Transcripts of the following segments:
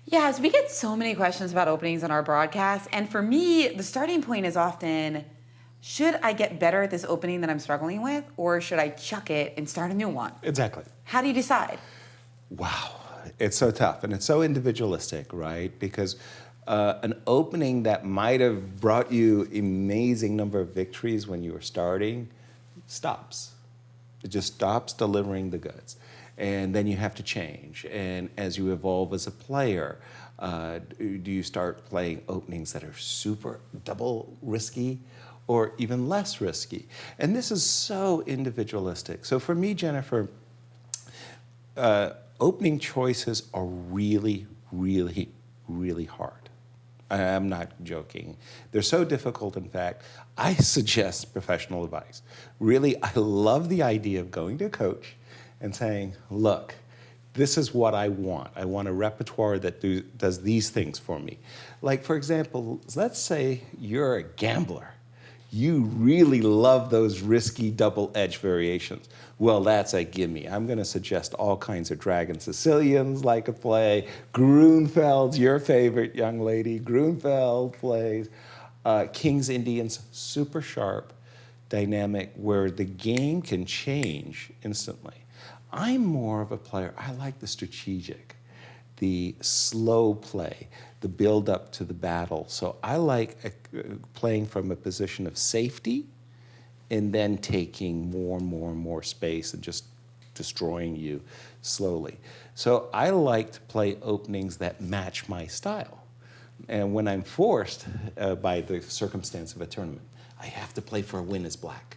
Yeah, so we get so many questions about openings on our broadcast. And for me, the starting point is often, should I get better at this opening that I'm struggling with, or should I chuck it and start a new one? Exactly. How do you decide? Wow, it's so tough and it's so individualistic, right? Because an opening that might have brought you amazing number of victories when you were starting stops. It just stops delivering the goods. And then you have to change. And as you evolve as a player, do you start playing openings that are super double risky or even less risky? And this is so individualistic. So for me, Jennifer, opening choices are really, really, really hard. I'm not joking. They're so difficult, in fact, I suggest professional advice. Really, I love the idea of going to a coach and saying, look, this is what I want. I want a repertoire that does these things for me. Like, for example, let's say you're a gambler. You really love those risky double-edged variations. Well, that's a gimme. I'm going to suggest all kinds of Dragon Sicilians like a play. Grunfeld's your favorite young lady. Grunfeld plays. King's Indians, super sharp, dynamic, where the game can change instantly. I'm more of a player. I like the strategic, the slow play, the build up to the battle. So I like playing from a position of safety and then taking more and more and more space and just destroying you slowly. So I like to play openings that match my style. And when I'm forced by the circumstance of a tournament, I have to play for a win as black.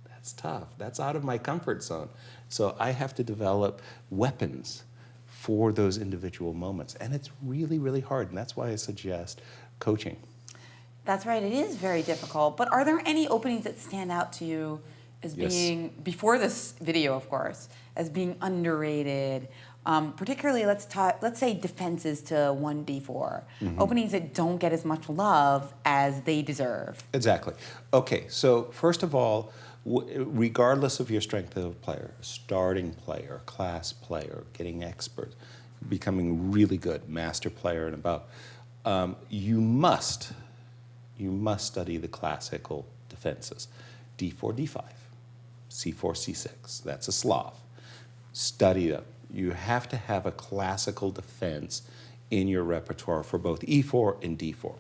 That's tough. That's out of my comfort zone. So I have to develop weapons for those individual moments. And it's really, really hard. And that's why I suggest coaching. That's right. It is very difficult. But are there any openings that stand out to you as being, before this video, of course, as being underrated? Particularly, let's say defenses to 1d4, openings that don't get as much love as they deserve. Exactly. Okay, so first of all, regardless of your strength of a player, starting player, class player, getting expert, becoming really good, master player and above, you must study the classical defenses. D4, D5, C4, C6, that's a Slav. Study them. You have to have a classical defense in your repertoire for both E4 and D4.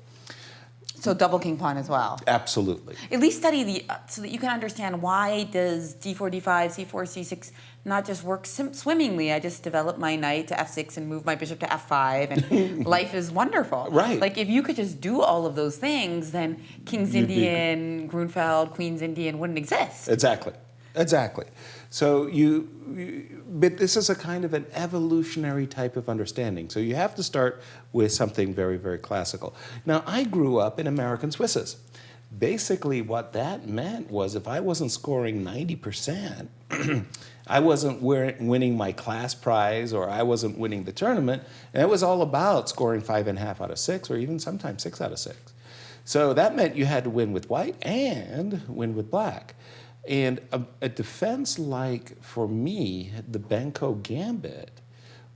So double king pawn as well. Absolutely. At least study so that you can understand, why does D4, D5, C4, C6 not just work swimmingly? I just develop my knight to F6 and move my bishop to F5, and life is wonderful. Right. Like, if you could just do all of those things, then King's Indian, Grunfeld, Queen's Indian wouldn't exist. Exactly. Exactly. So but this is a kind of an evolutionary type of understanding. So you have to start with something very, very classical. Now, I grew up in American Swisses. Basically, what that meant was if I wasn't scoring 90%, I wasn't winning my class prize, or I wasn't winning the tournament, and it was all about scoring 5.5 out of 6, or even sometimes 6 out of 6. So that meant you had to win with white and win with black. And a defense like, for me, the Benko Gambit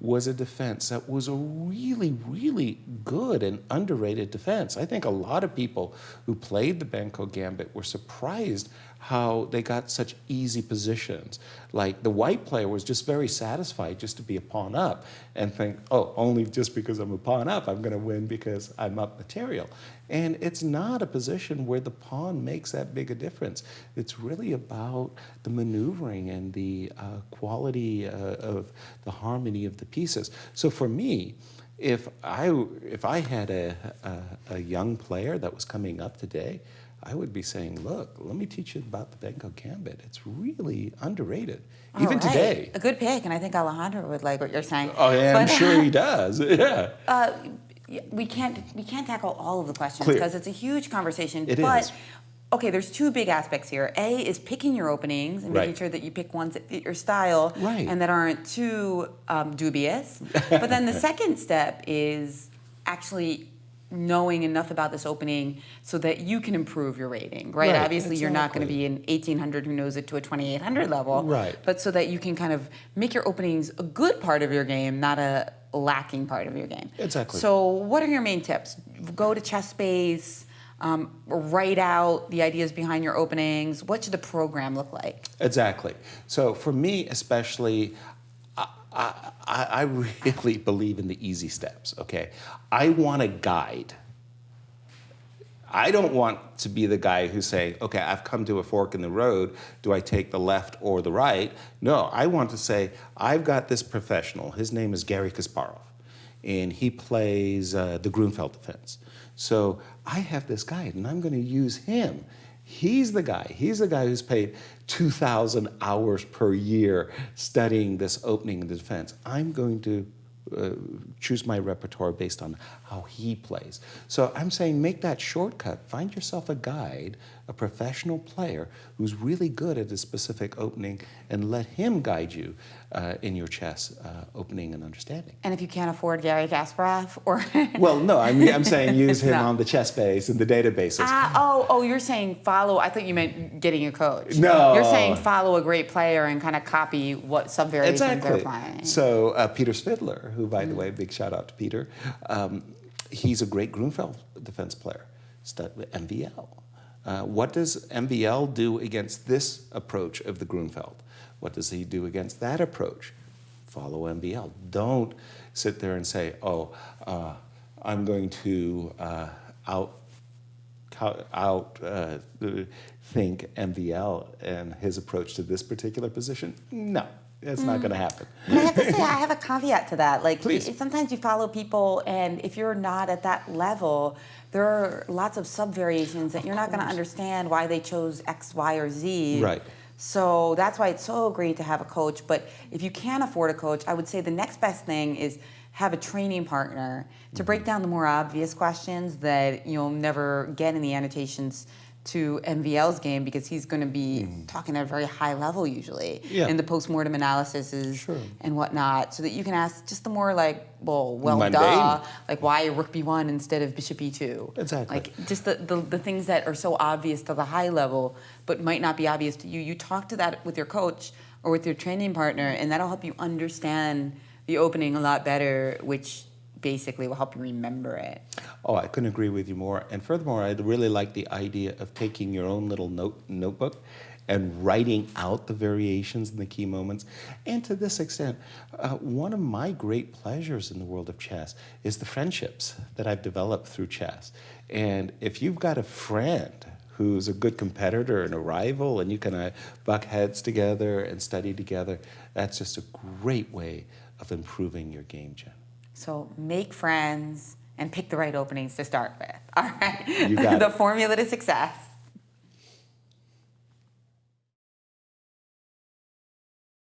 was a defense that was a really, really good and underrated defense. I think a lot of people who played the Benko Gambit were surprised how they got such easy positions. Like, the white player was just very satisfied just to be a pawn up and think, oh, only just because I'm a pawn up, I'm going to win because I'm up material. And it's not a position where the pawn makes that big a difference. It's really about the maneuvering and the quality of the harmony of the pieces. So for me, if I had a young player that was coming up today, I would be saying, look, let me teach you about the Benko Gambit. It's really underrated, even today. A good pick, and I think Alejandro would like what you're saying. Oh, yeah, I'm sure he does. Yeah. We can't tackle all of the questions because it's a huge conversation. It is. Okay, there's two big aspects here. A is picking your openings and making sure that you pick ones that fit your style and that aren't too dubious. But then the second step is actually knowing enough about this opening so that you can improve your rating, right? Obviously, you're not going to be an 1800 who knows it to a 2800 level, but so that you can kind of make your openings a good part of your game, not a lacking part of your game. Exactly. So what are your main tips? Go to chess space, write out the ideas behind your openings. What should the program look like? Exactly. So for me especially, I really believe in the easy steps, okay? I want a guide. I don't want to be the guy who's saying, okay, I've come to a fork in the road. Do I take the left or the right? No, I want to say, I've got this professional. His name is Garry Kasparov, and he plays the Grunfeld defense. So I have this guide, and I'm going to use him. He's the guy who's paid 2,000 hours per year studying this opening and defense. I'm going to choose my repertoire based on how he plays. So I'm saying make that shortcut. Find yourself a guide, a professional player who's really good at a specific opening, and let him guide you in your chess opening and understanding. And if you can't afford Garry Kasparov, or well, no, I'm saying use him on the chess base and the databases. You're saying follow. I thought you meant getting a coach. No, you're saying follow a great player and kind of copy what sub variations they're playing. So Peter Svidler, who, by the way, big shout out to Peter, he's a great Grunfeld defense player. MVL. What does MVL do against this approach of the Grunfeld? What does he do against that approach? Follow MVL. Don't sit there and say, I'm going to think MVL and his approach to this particular position. No, it's not going to happen. And I have to say, I have a caveat to that. Like, please. Sometimes you follow people, and if you're not at that level, there are lots of sub-variations that you're not going to understand why they chose X, Y, or Z. Right. So that's why it's so great to have a coach. But if you can't afford a coach, I would say the next best thing is have a training partner to break down the more obvious questions that you'll never get in the annotations to MVL's game, because he's going to be talking at a very high level usually in the post-mortem analysis and whatnot, so that you can ask just the more mundane. Duh, like why rook b1 instead of bishop e2. Exactly. Like just the things that are so obvious to the high level but might not be obvious to you. You talk to that with your coach or with your training partner, and that'll help you understand the opening a lot better, which basically will help you remember it. Oh, I couldn't agree with you more. And furthermore, I really like the idea of taking your own little notebook and writing out the variations and the key moments. And to this extent, one of my great pleasures in the world of chess is the friendships that I've developed through chess. And if you've got a friend who's a good competitor and a rival, and you can buck heads together and study together, that's just a great way of improving your game, Jen. So make friends and pick the right openings to start with. All right. You got the it. formula to success.